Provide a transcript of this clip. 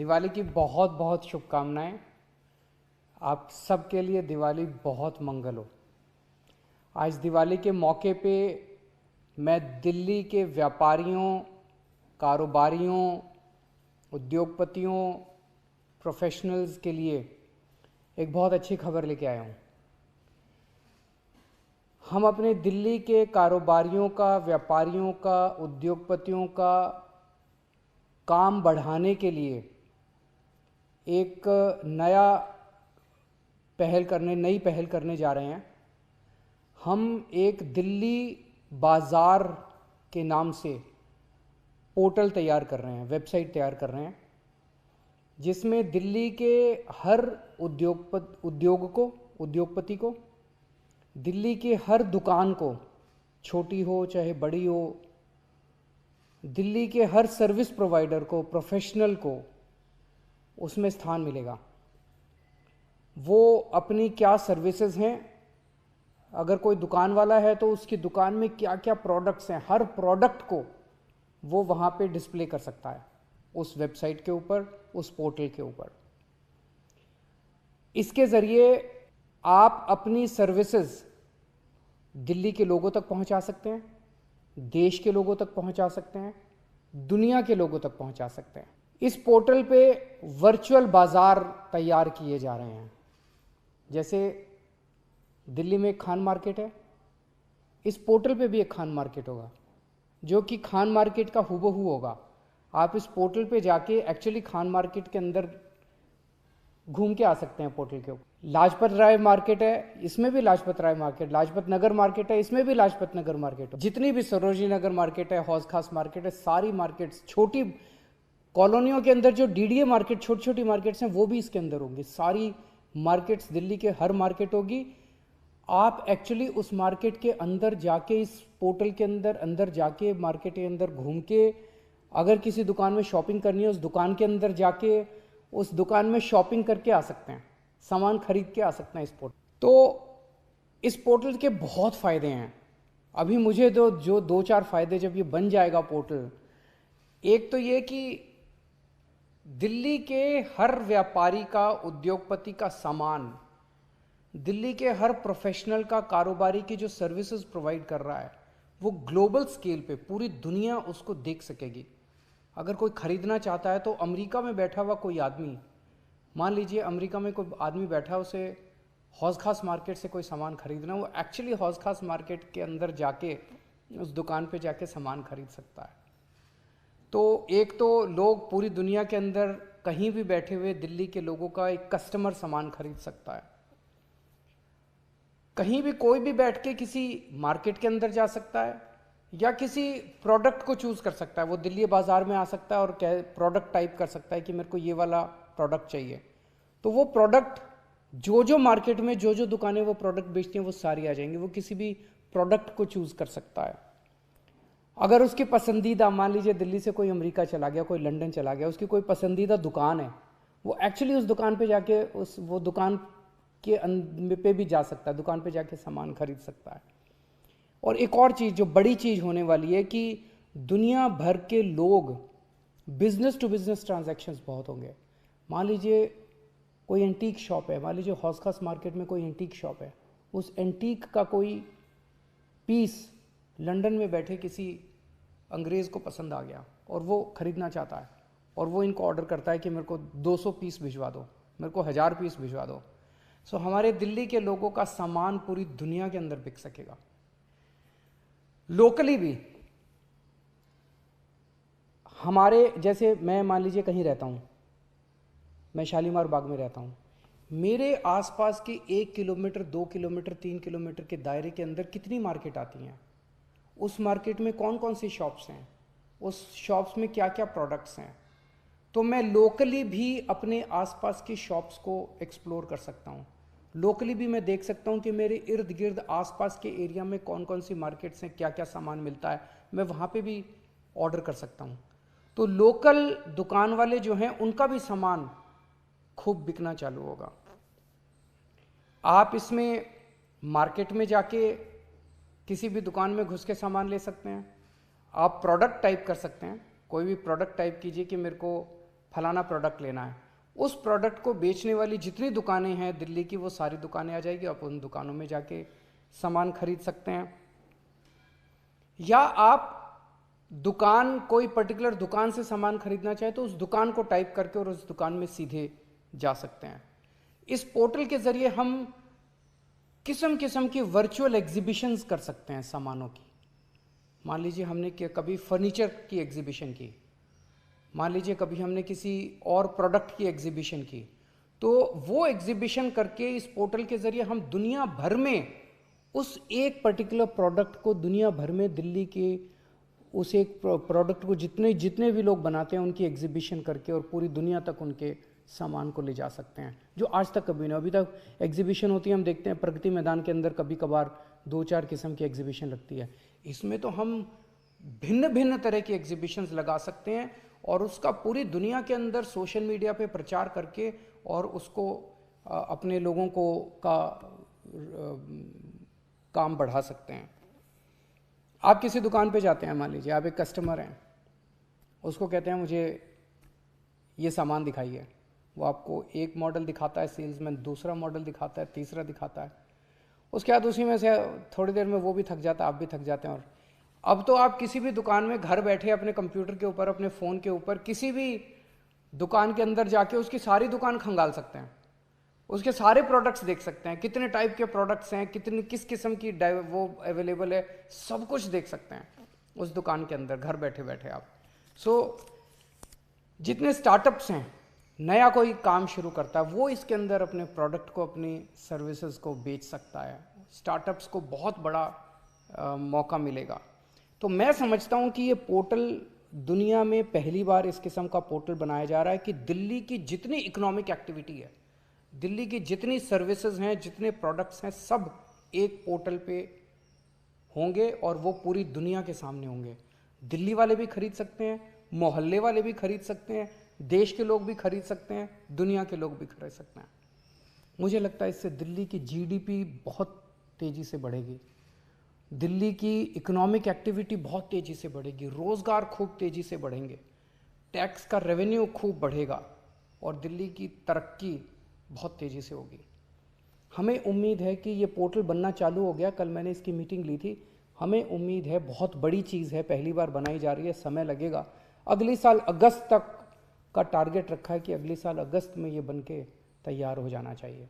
दिवाली की बहुत बहुत शुभकामनाएं। आप सबके लिए दिवाली बहुत मंगल हो। आज दिवाली के मौके पे मैं दिल्ली के व्यापारियों, कारोबारियों, उद्योगपतियों, प्रोफेशनल्स के लिए एक बहुत अच्छी खबर लेके आया हूँ। हम अपने दिल्ली के कारोबारियों का, व्यापारियों का, उद्योगपतियों का काम बढ़ाने के लिए एक नई पहल करने जा रहे हैं। हम एक दिल्ली बाज़ार के नाम से पोर्टल तैयार कर रहे हैं, वेबसाइट तैयार कर रहे हैं, जिसमें दिल्ली के हर उद्योगपति को, दिल्ली की हर दुकान को, छोटी हो चाहे बड़ी हो, दिल्ली के हर सर्विस प्रोवाइडर को, प्रोफेशनल को उसमें स्थान मिलेगा। वो अपनी क्या सर्विसेज हैं, अगर कोई दुकान वाला है तो उसकी दुकान में क्या क्या प्रोडक्ट्स हैं, हर प्रोडक्ट को वो वहाँ पे डिस्प्ले कर सकता है, उस वेबसाइट के ऊपर, उस पोर्टल के ऊपर। इसके ज़रिए आप अपनी सर्विसेज दिल्ली के लोगों तक पहुँचा सकते हैं, देश के लोगों तक पहुँचा सकते हैं, दुनिया के लोगों तक पहुँचा सकते हैं। इस पोर्टल पे वर्चुअल बाज़ार तैयार किए जा रहे हैं। जैसे दिल्ली में एक खान मार्केट है, इस पोर्टल पे भी एक खान मार्केट होगा, जो कि खान मार्केट का हूबहू होगा। आप इस पोर्टल पे जाके एक्चुअली खान मार्केट के अंदर घूम के आ सकते हैं पोर्टल के ऊपर। लाजपत राय मार्केट है, इसमें भी लाजपत राय मार्केट, लाजपत नगर मार्केट है, इसमें भी लाजपत नगर मार्केट, जितनी भी सरोजनी नगर मार्केट है, हौज खास मार्केट है, सारी मार्केट्स, छोटी कॉलोनियों के अंदर जो डीडीए मार्केट, छोटी छोटी मार्केट्स हैं, वो भी इसके अंदर होंगी। सारी मार्केट्स, दिल्ली के हर मार्केट होगी। आप एक्चुअली उस मार्केट के अंदर जाके, इस पोर्टल के अंदर जाके, मार्केट के अंदर घूम के, अगर किसी दुकान में शॉपिंग करनी है, उस दुकान के अंदर जाके उस दुकान में शॉपिंग करके आ सकते हैं, सामान खरीद के आ सकते हैं इस पोर्टल। तो इस पोर्टल के बहुत फ़ायदे हैं। अभी मुझे जो 2-4 फ़ायदे, जब ये बन जाएगा पोर्टल, एक तो ये कि दिल्ली के हर व्यापारी का, उद्योगपति का सामान, दिल्ली के हर प्रोफेशनल का, कारोबारी की जो सर्विसेज प्रोवाइड कर रहा है, वो ग्लोबल स्केल पे पूरी दुनिया उसको देख सकेगी। अगर कोई ख़रीदना चाहता है तो अमेरिका में बैठा हुआ कोई आदमी, मान लीजिए अमेरिका में कोई आदमी बैठा है, उसे हौज खास मार्केट से कोई सामान खरीदना, वो एक्चुअली हौज खास मार्केट के अंदर जाके उस दुकान पे जाके सामान खरीद सकता है। तो एक तो लोग पूरी दुनिया के अंदर कहीं भी बैठे हुए दिल्ली के लोगों का एक कस्टमर सामान खरीद सकता है। कहीं भी कोई भी बैठ के किसी मार्केट के अंदर जा सकता है, या किसी प्रोडक्ट को चूज़ कर सकता है। वो दिल्ली बाज़ार में आ सकता है और प्रोडक्ट टाइप कर सकता है कि मेरे को ये वाला प्रोडक्ट चाहिए, तो वो प्रोडक्ट जो मार्केट में जो दुकानें वो प्रोडक्ट बेचती हैं, वो सारी आ जाएंगी। वो किसी भी प्रोडक्ट को चूज़ कर सकता है। अगर उसकी पसंदीदा, मान लीजिए दिल्ली से कोई अमेरिका चला गया, कोई लंदन चला गया, उसकी कोई पसंदीदा दुकान है, वो एक्चुअली उस दुकान पे जाके वो दुकान के पे भी जा सकता है, दुकान पे जाके सामान खरीद सकता है। और एक और चीज़, जो बड़ी चीज़ होने वाली है, कि दुनिया भर के लोग, बिजनेस टू बिजनेस ट्रांजैक्शंस बहुत होंगे। मान लीजिए कोई एंटीक शॉप है, मान लीजिए हौज खास मार्केट में कोई एंटीक शॉप है, उस एंटीक का कोई पीस लंदन में बैठे किसी अंग्रेज़ को पसंद आ गया और वो ख़रीदना चाहता है, और वो इनको ऑर्डर करता है कि मेरे को 200 पीस भिजवा दो, मेरे को 1000 पीस भिजवा दो। सो हमारे दिल्ली के लोगों का सामान पूरी दुनिया के अंदर बिक सकेगा, लोकली भी। हमारे जैसे, मैं मान लीजिए कहीं रहता हूँ, मैं शालीमार बाग में रहता हूँ, मेरे आसपास के 1 किलोमीटर, 2 किलोमीटर, 3 किलोमीटर के दायरे के अंदर कितनी मार्केट आती हैं, उस मार्केट में कौन कौन सी शॉप्स हैं, उस शॉप्स में क्या क्या प्रोडक्ट्स हैं। तो मैं लोकली भी अपने आसपास की शॉप्स को एक्सप्लोर कर सकता हूँ। लोकली भी मैं देख सकता हूँ कि मेरे इर्द गिर्द आसपास के एरिया में कौन कौन सी मार्केट्स हैं, क्या क्या सामान मिलता है, मैं वहाँ पे भी ऑर्डर कर सकता हूँ। तो लोकल दुकान वाले जो हैं, उनका भी सामान खूब बिकना चालू होगा। आप इसमें मार्केट में जाके किसी भी दुकान में घुस के सामान ले सकते हैं। आप प्रोडक्ट टाइप कर सकते हैं, कोई भी प्रोडक्ट टाइप कीजिए कि मेरे को फलाना प्रोडक्ट लेना है, उस प्रोडक्ट को बेचने वाली जितनी दुकानें हैं दिल्ली की, वो सारी दुकानें आ जाएगी। आप उन दुकानों में जाके सामान खरीद सकते हैं। या आप दुकान, कोई पर्टिकुलर दुकान से सामान खरीदना चाहे तो उस दुकान को टाइप करके और उस दुकान में सीधे जा सकते हैं। इस पोर्टल के जरिए हम किस्म किस्म की वर्चुअल एग्जीबिशंस कर सकते हैं सामानों की। मान लीजिए हमने कभी फर्नीचर की एग्जीबिशन की, मान लीजिए कभी हमने किसी और प्रोडक्ट की एग्जीबिशन की, तो वो एग्जीबिशन करके इस पोर्टल के जरिए हम दुनिया भर में उस एक पर्टिकुलर प्रोडक्ट को, दुनिया भर में दिल्ली के उस एक प्रोडक्ट को जितने भी लोग बनाते हैं उनकी एग्जीबिशन करके और पूरी दुनिया तक उनके सामान को ले जा सकते हैं, जो आज तक कभी नहीं। अभी तक एग्जीबिशन होती है, हम देखते हैं प्रगति मैदान के अंदर कभी कभार 2-4 किस्म की एग्जीबिशन लगती है। इसमें तो हम भिन्न भिन्न तरह की एग्जीबिशंस लगा सकते हैं और उसका पूरी दुनिया के अंदर सोशल मीडिया पे प्रचार करके और उसको अपने लोगों को काम बढ़ा सकते हैं। आप किसी दुकान पे जाते हैं, मान लीजिए आप एक कस्टमर हैं, उसको कहते हैं मुझे ये सामान दिखाइए, वो आपको एक मॉडल दिखाता है सेल्समैन, दूसरा मॉडल दिखाता है, तीसरा दिखाता है, उसके बाद उसी में से थोड़ी देर में वो भी थक जाता है, आप भी थक जाते हैं। और अब तो आप किसी भी दुकान में घर बैठे अपने कंप्यूटर के ऊपर, अपने फ़ोन के ऊपर किसी भी दुकान के अंदर जाके उसकी सारी दुकान खंगाल सकते हैं, उसके सारे प्रोडक्ट्स देख सकते हैं, कितने टाइप के प्रोडक्ट्स हैं, किस किस्म की वो अवेलेबल है, सब कुछ देख सकते हैं उस दुकान के अंदर घर बैठे बैठे आप। जितने स्टार्टअप्स हैं, नया कोई काम शुरू करता है, वो इसके अंदर अपने प्रोडक्ट को, अपनी सर्विसेज को बेच सकता है। स्टार्टअप्स को बहुत बड़ा मौका मिलेगा। तो मैं समझता हूँ कि ये पोर्टल दुनिया में पहली बार इस किस्म का पोर्टल बनाया जा रहा है कि दिल्ली की जितनी इकोनॉमिक एक्टिविटी है, दिल्ली की जितनी सर्विसेज हैं, जितने प्रोडक्ट्स हैं, सब एक पोर्टल पे होंगे और वो पूरी दुनिया के सामने होंगे। दिल्ली वाले भी खरीद सकते हैं, मोहल्ले वाले भी खरीद सकते हैं, देश के लोग भी खरीद सकते हैं, दुनिया के लोग भी खरीद सकते हैं। मुझे लगता है इससे दिल्ली की जीडीपी बहुत तेज़ी से बढ़ेगी, दिल्ली की इकोनॉमिक एक्टिविटी बहुत तेज़ी से बढ़ेगी, रोज़गार खूब तेज़ी से बढ़ेंगे, टैक्स का रेवेन्यू खूब बढ़ेगा और दिल्ली की तरक्की बहुत तेज़ी से होगी। हमें उम्मीद है कि ये पोर्टल बनना चालू हो गया, कल मैंने इसकी मीटिंग ली थी। हमें उम्मीद है, बहुत बड़ी चीज़ है, पहली बार बनाई जा रही है, समय लगेगा। अगले साल अगस्त तक का टारगेट रखा है कि अगले साल अगस्त में ये बन के तैयार हो जाना चाहिए।